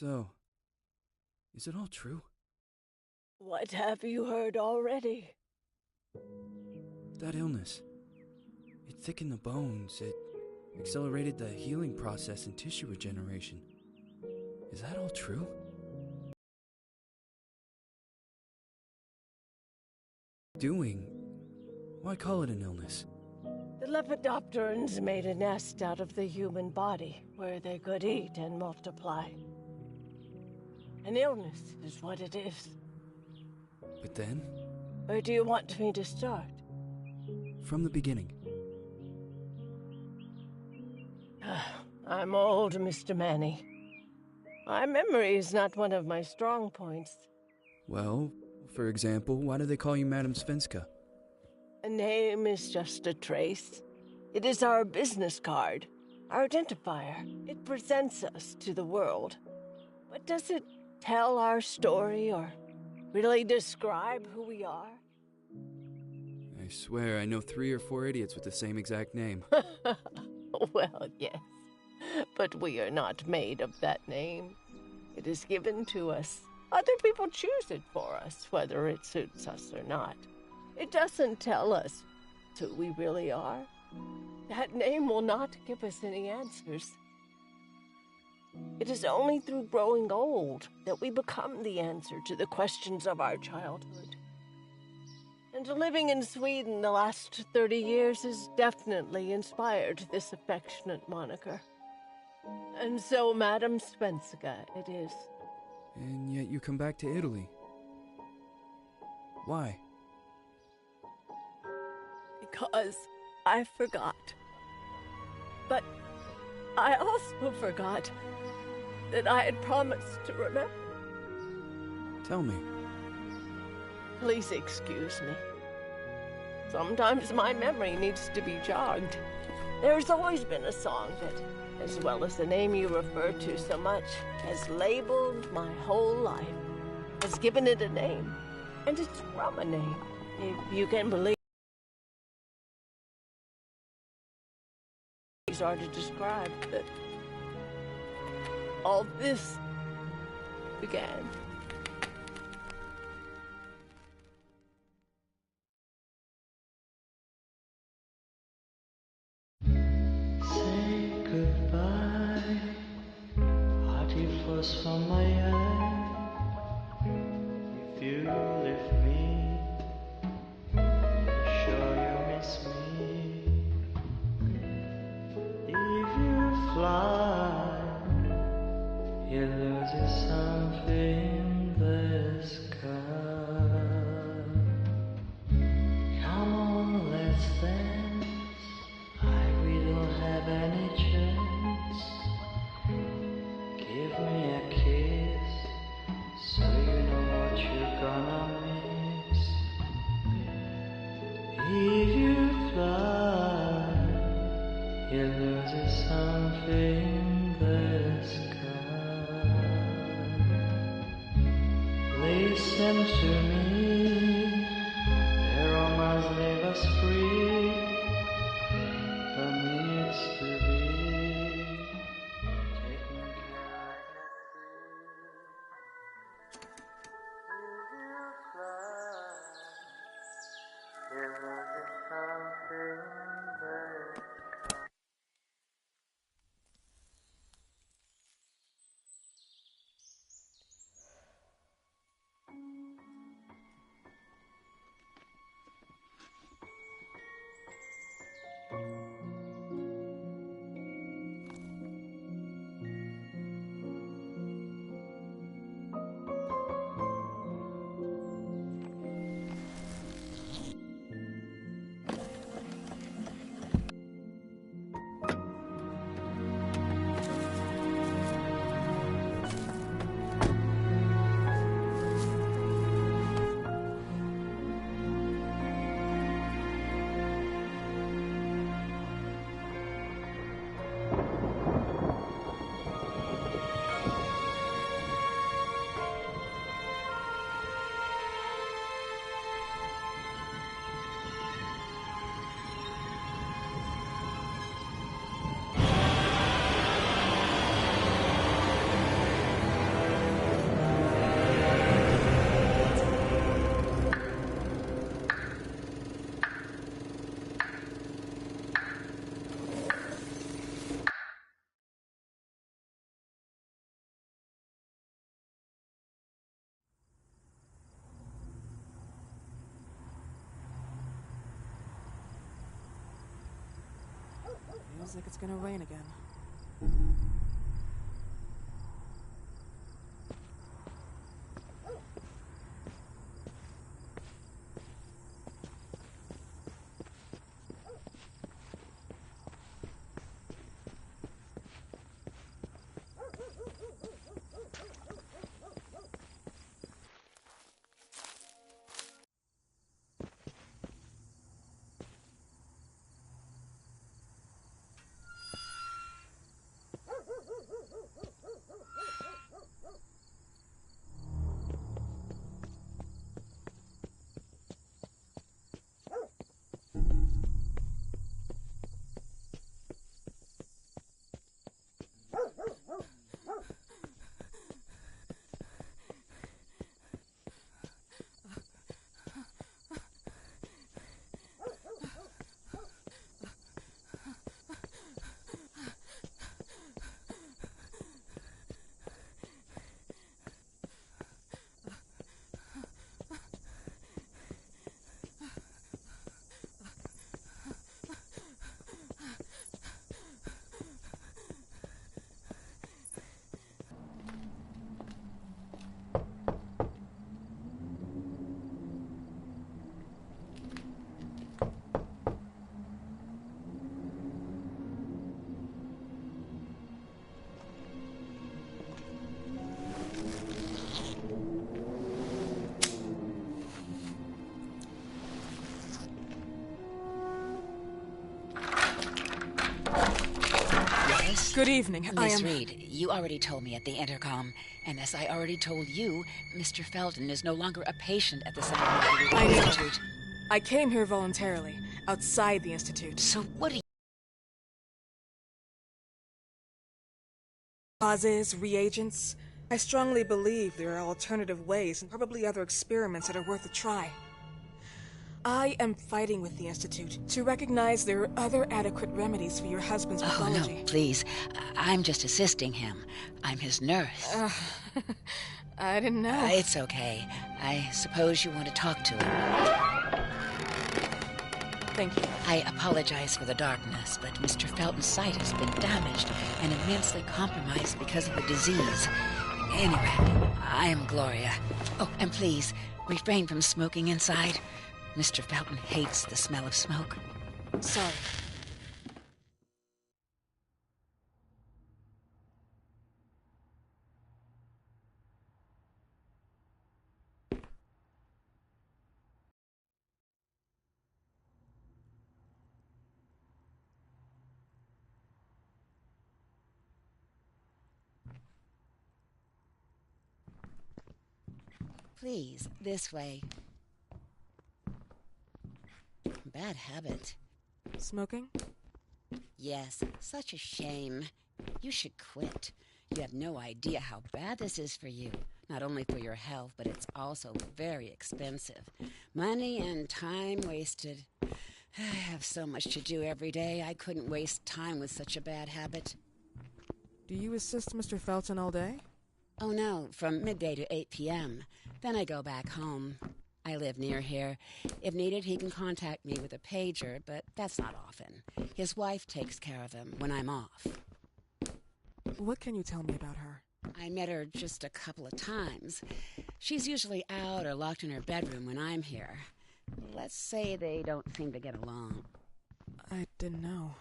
So, is it all true? What have you heard already? That illness. It thickened the bones. It accelerated the healing process and tissue regeneration. Is that all true? Doing? Why call it an illness? The Lepidopterans made a nest out of the human body where they could eat and multiply. An illness is what it is. But then, Where do you want me to start? from the beginning. I'm old, Mr. Manny. My memory is not one of my strong points. Well, for example, why do they call you Madam Svenska? A name is just a trace. It is our business card, our identifier. It presents us to the world. But does it tell our story or really describe who we are? I swear I know 3 or 4 idiots with the same exact name. Well, yes. But we are not made of that name. It is given to us. Other people choose it for us, whether it suits us or not. It doesn't tell us who we really are. That name will not give us any answers. It is only through growing old that we become the answer to the questions of our childhood. And living in Sweden the last 30 years has definitely inspired this affectionate moniker. And so, Madam Svenska, it is. And yet you come back to Italy. Why? Because I forgot. But I also forgot that I had promised to remember. Tell me. Please excuse me. Sometimes my memory needs to be jogged. There's always been a song that, as well as the name you refer to so much, has labeled my whole life, has given it a name, and it's from a name, if you can believe. These are to describe that all this began. Say goodbye, hearty frost from my eye. If you leave me, sure you miss me. If you fly, you lose something in the sky. Come on, let's dance. We don't have any chance. Give me a kiss, so you know what you're gonna miss. If you fly, you lose something in the sky. Listen to me, the romance leave us free. There needs to be taking care of Feels like it's gonna rain again. Good evening. Miss Reed, you already told me at the intercom, and as I already told you, Mr. Felton is no longer a patient at the Scientific I know. Institute. I came here voluntarily, outside the Institute. So what do you... Causes, reagents. I strongly believe there are alternative ways and probably other experiments that are worth a try. I am fighting with the Institute to recognize there are other adequate remedies for your husband's pathology. Oh, no, please. I'm just assisting him. I'm his nurse. I didn't know. It's okay. I suppose you want to talk to him. Thank you. I apologize for the darkness, but Mr. Felton's sight has been damaged and immensely compromised because of the disease. Anyway, I am Gloria. Oh, and please, refrain from smoking inside. Mr. Felton hates the smell of smoke. Sorry. Please, this way. Bad habit. Smoking? Yes, such a shame. You should quit. You have no idea how bad this is for you. Not only for your health, but it's also very expensive. Money and time wasted. I have so much to do every day. I couldn't waste time with such a bad habit. Do you assist Mr. Felton all day? Oh no, from midday to 8 p.m. Then I go back home. I live near here. If needed, he can contact me with a pager, but that's not often. His wife takes care of him when I'm off. What can you tell me about her? I met her just a couple of times. She's usually out or locked in her bedroom when I'm here. Let's say they don't seem to get along. I didn't know.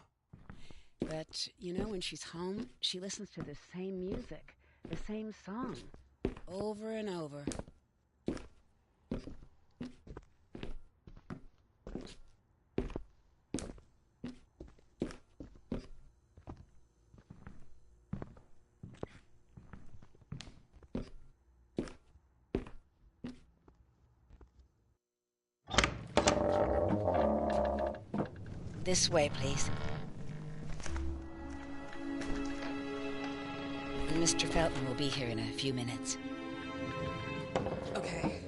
But, you know, when she's home, she listens to the same music, the same song, over and over. This way, please. Mr. Felton will be here in a few minutes. Okay.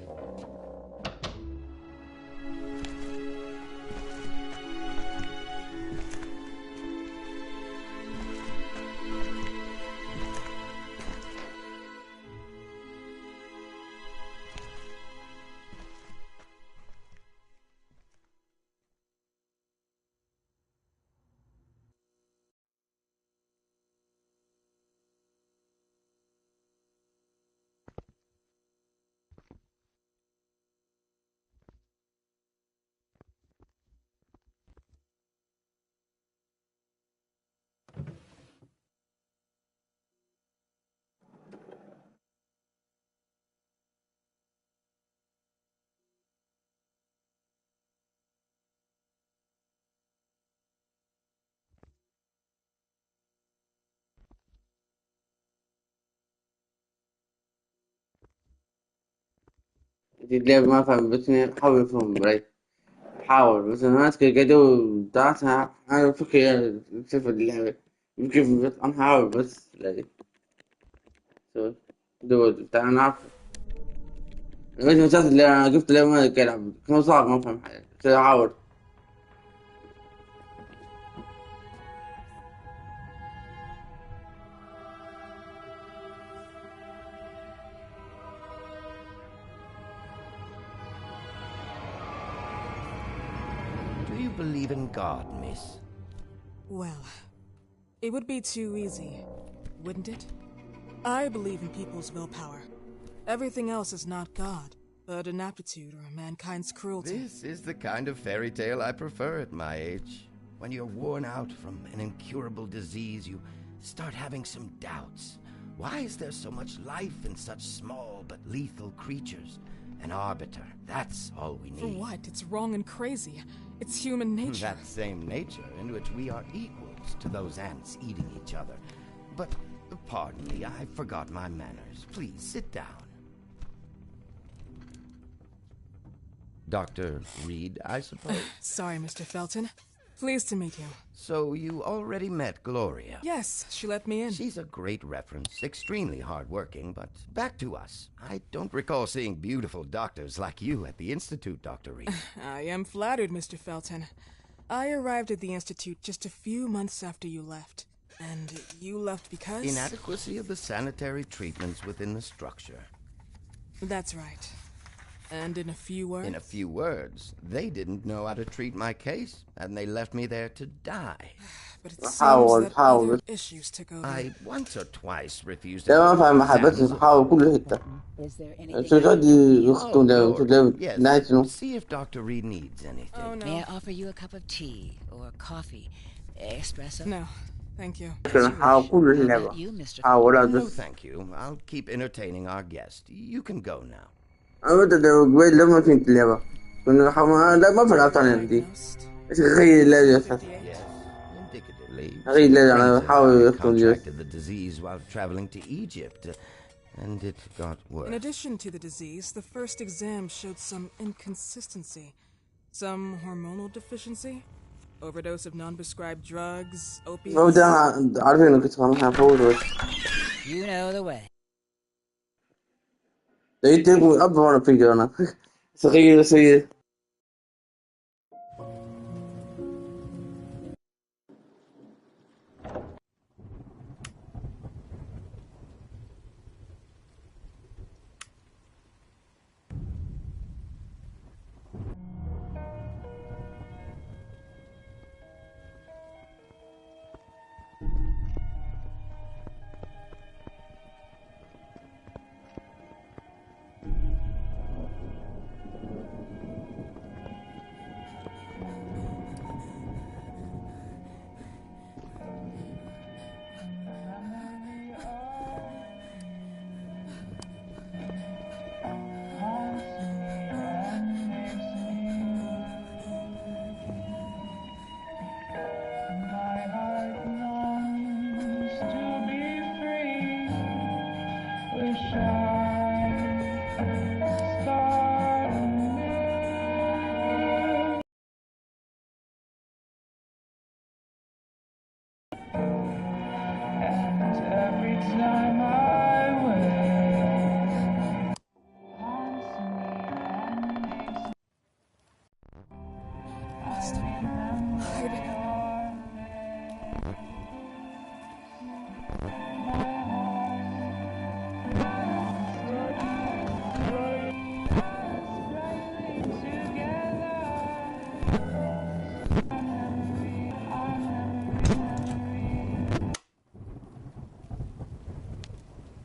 تتلعب ما فاهم بس إني أحاول أفهم علي أحاول بس أنا ماسك الجدول بتاعتها أنا فكرة كيف اللعبة كيف أنا أحاول بس لا سوي دول بتاع أنا عارف مش مسلسل اللي أنا جبت لعبة ما ألعب كان صعب ما أفهم حاجة بس أحاول. Do you believe in God, miss? Well, it would be too easy, wouldn't it? I believe in people's willpower. Everything else is not God, but an aptitude or mankind's cruelty. This is the kind of fairy tale I prefer at my age. When you're worn out from an incurable disease, you start having some doubts. Why is there so much life in such small but lethal creatures? An arbiter, that's all we need. For what? It's wrong and crazy. It's human nature. That same nature in which we are equals to those ants eating each other. But, pardon me, I forgot my manners. Please, sit down. Dr. Reed, I suppose? Sorry, Mr. Felton. Pleased to meet you. So you already met Gloria? Yes, she let me in. She's a great reference, extremely hardworking, but back to us. I don't recall seeing beautiful doctors like you at the Institute, Dr. Reed. I am flattered, Mr. Felton. I arrived at the Institute just a few months after you left. And you left because? Inadequacy of the sanitary treatments within the structure. That's right. And in a few words? In a few words, they didn't know how to treat my case, and they left me there to die. But it seems that other issues took over. I once or twice refused لا ما to فاهم حبيت أحاول كل حتة. Is there شو anything? قاعد يخطون ده yes. نايتنو. See if Dr. Reed needs anything. Oh, no. May I offer you a cup of tea or coffee? Espresso? No, thank you. أحاول كل How اللعبة. about you, Mr. أحاول No, بس. thank you. I'll keep entertaining our guest. You can go now. أنا بدأ قبل لما فهمت اللعبة. كنا حما لا ما فرقت عن دي. Diagnosed? بس غير اللعبة. 58? Yes, indicatively. أغير اللعبة أنا Friends بحاول had يخطون جيس. contracted the disease while traveling to Egypt, and it got worse. In addition to the disease, the first exam showed some inconsistency. Some hormonal deficiency? Overdose of non-prescribed drugs, opiates? فبدأ عارفين إنه كنت فاهمها فوز بس. You know the way. ده يتركوا أب وأنا فيجر أنا. صغير صغير.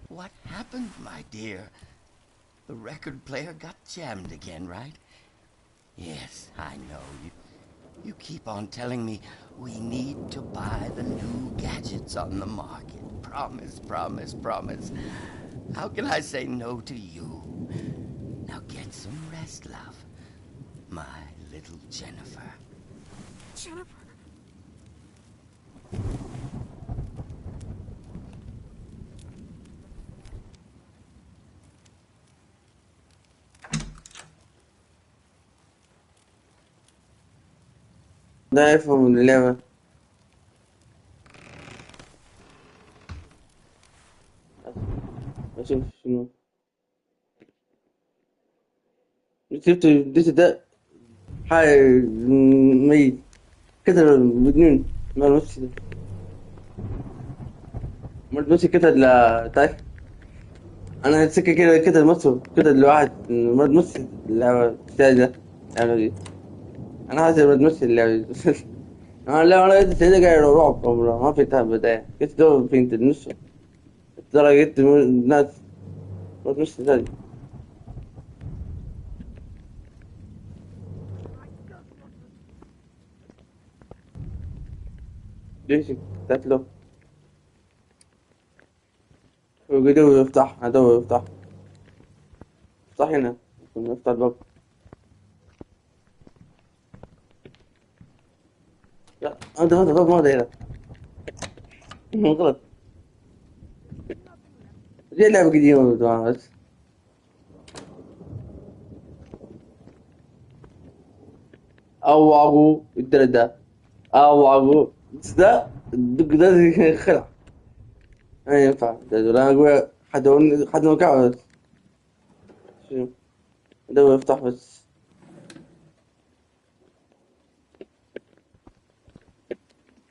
What happened, my dear? The record player got jammed again, right? Yes, I know. You keep on telling me we need to buy the new gadgets on the market. Promise, promise, promise. How can I say no to you? Now get some rest, love. My little Jennifer. Jennifer. لا يفهم اللعبة. أشوف شنو شفت الديس ده حاجة ميت كتر مجنون ما نفسي ما نفسي كتر لا تعرف. أنا سكة كده كتر مصر كتر الواحد مرض نفسي اللعبة ده اللعبة دي. أنا حاسس مرض نفسي اللعبة دي. أنا لا أنا قلت كده قاعد رعب عمره ما في تعب بداية كنت دور في النص درجة الناس مرض نفسي ثاني ليش قلت له يدور يفتح أدور يفتح افتح هنا نفتح الباب. لا هذا الباب ما دايره غلط. دي لعبة قديمة بس أو عقو الدرجة ده أو عقو بس ده الدق ده خلع ما ينفع ده لا أقول حد مكعب بس شنو ده يفتح بس.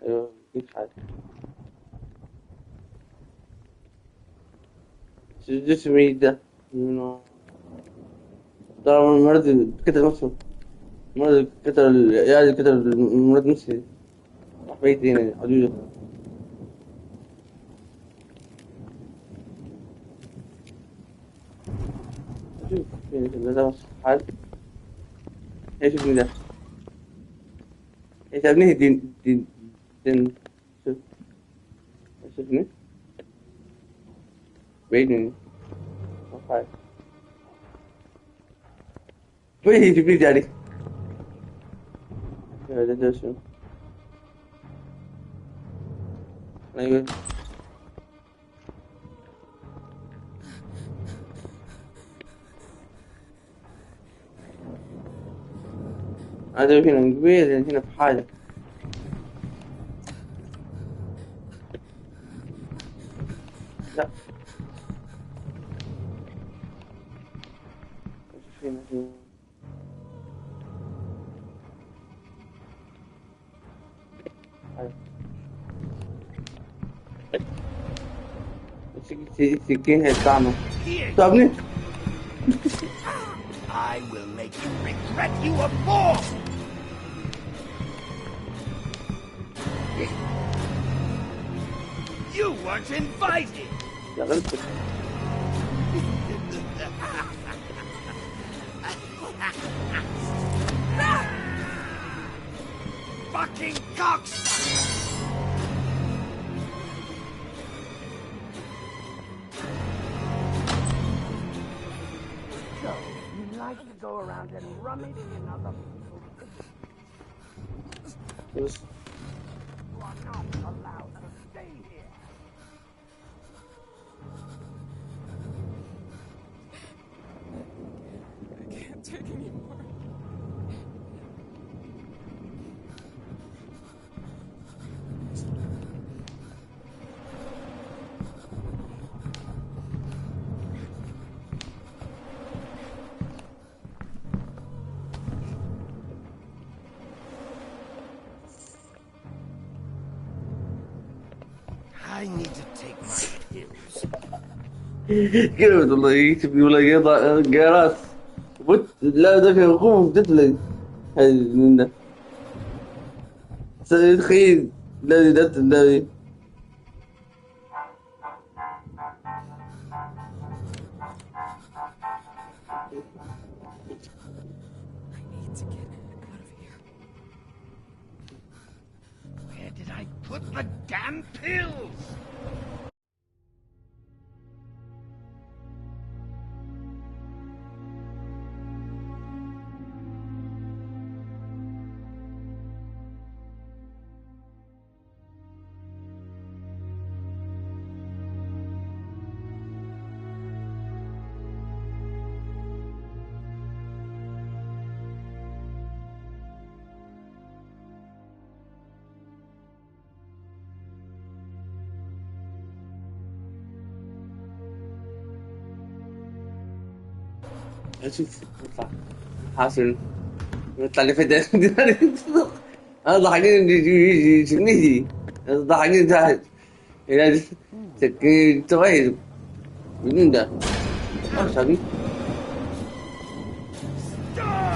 أيوه ديك حاجة شو جسمي ده منو ترى مرض كتر نفسه مرض كتر يعني كتر مرض نفسي راح بيتي هنا عجوزة. شوف فين ده بس حال ايش ابني ده ايش ابني دين شوف ايش ابني بعيد حال وين ابني جاري ده شو ايوه هذا هنا قبيل هنا في حاجة لا ايش فينا شو السكين هيطعنه طبني I will make you regret you were born! You weren't invited! يا غلط Fucking cocksucker! So, you like to go around and rummage in other people's... بس You are not allowed to stay here! I can't take anymore. I need to take my pills. كده والله يكتب يقول لك يضع جارات بوت لا ده كان خوف تتلي هاي من ده تخيل لا لا I need to get out of here. Where did I put the damn pills? اشوف يطلع حاصل يطلع لي فدا انا ضحكين يجنيدي ضحكين تحت الى سكين تغير بدون ده ايش هذي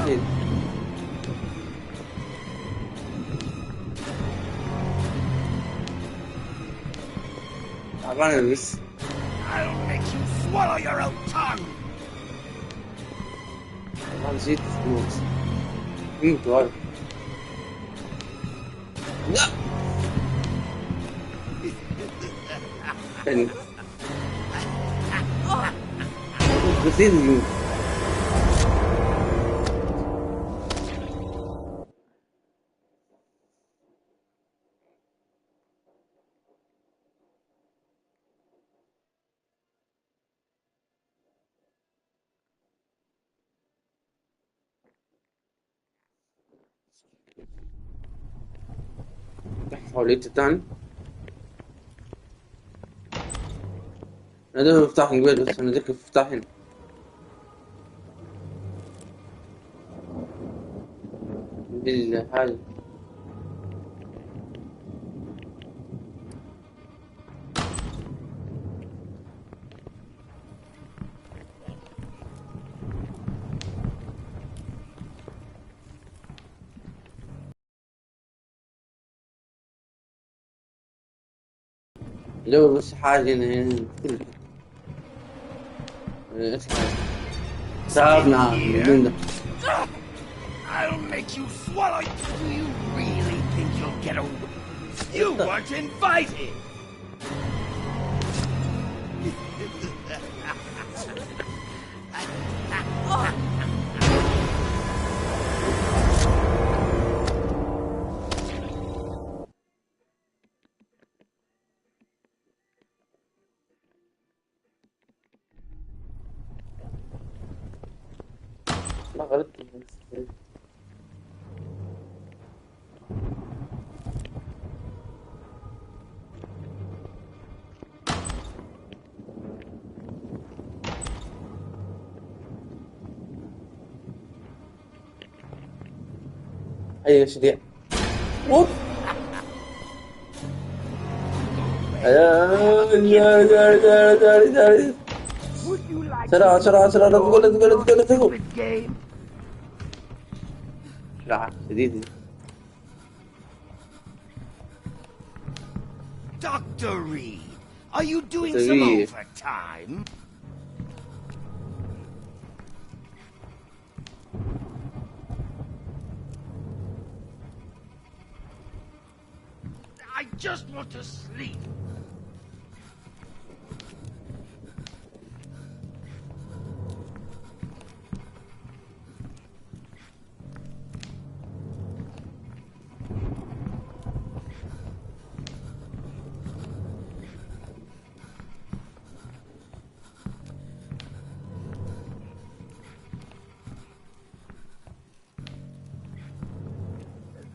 شيء تعبان بس I'll make you swallow your own tongue. ما نسيت فلوس يموت هذا لا يعني بسيط يموت حوليت الثاني هذا مفتاح البيت بس انا ذكر مفتاحين بالهذا لو بس حاجة هنا كل تعبنا بدون ده I'll make you swallow. Do you really think you'll get away? You weren't invited. ما غلطت أي شديع ووب سرعة سرعة سرعة لا تقول لا تقول لا تقول لا تقول سرعة شديدة Dr. Reed, are you doing Dr. some Reed. overtime? I just want to sleep.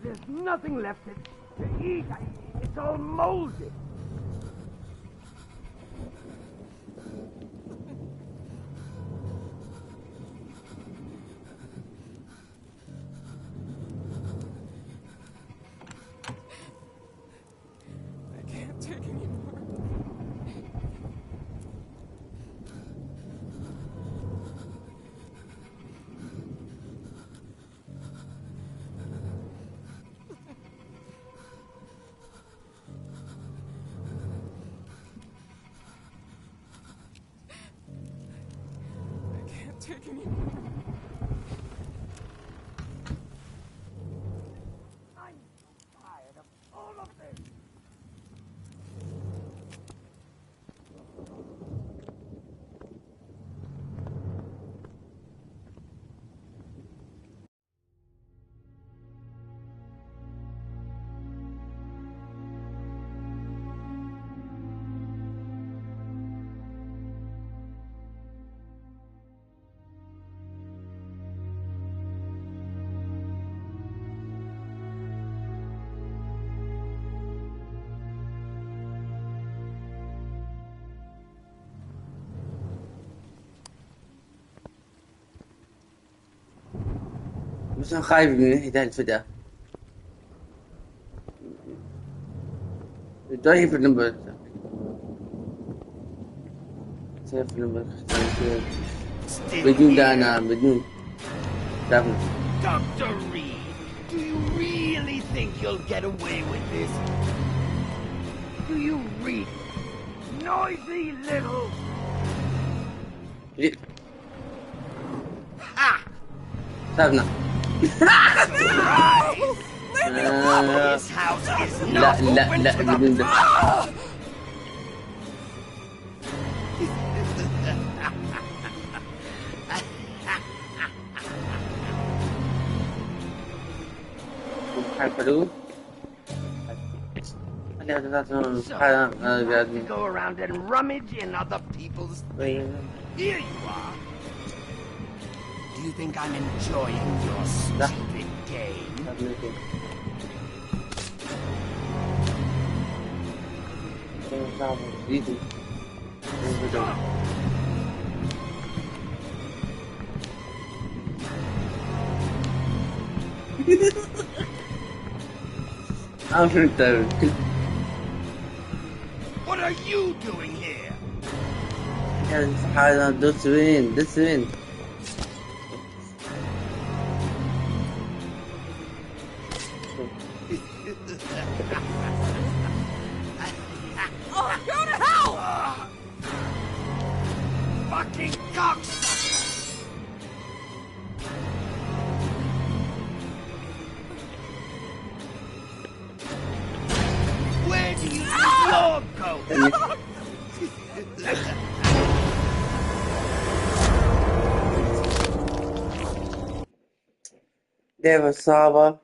There's nothing left to eat. It's all molded. I can't take anymore. I can't take anymore. I'm tired of all of this. بس أنا خايف من ناحية الفداء. جاي في النمبر. سيف النمبر. بدون دانا بدون. دافن. Dr. Reed, do you really think you'll get away with this? Do you read? Noisy little... Ha! دافنا. Surprise! This house is not open to the... بدون ده. حلو. Go around and rummage in other people's things. Here you are. Do you think I'm enjoying your stupid game? What are you doing here? This win. Oh, go to hell! Fucking cocksucker! Where do you think you're going? لعبة صعبة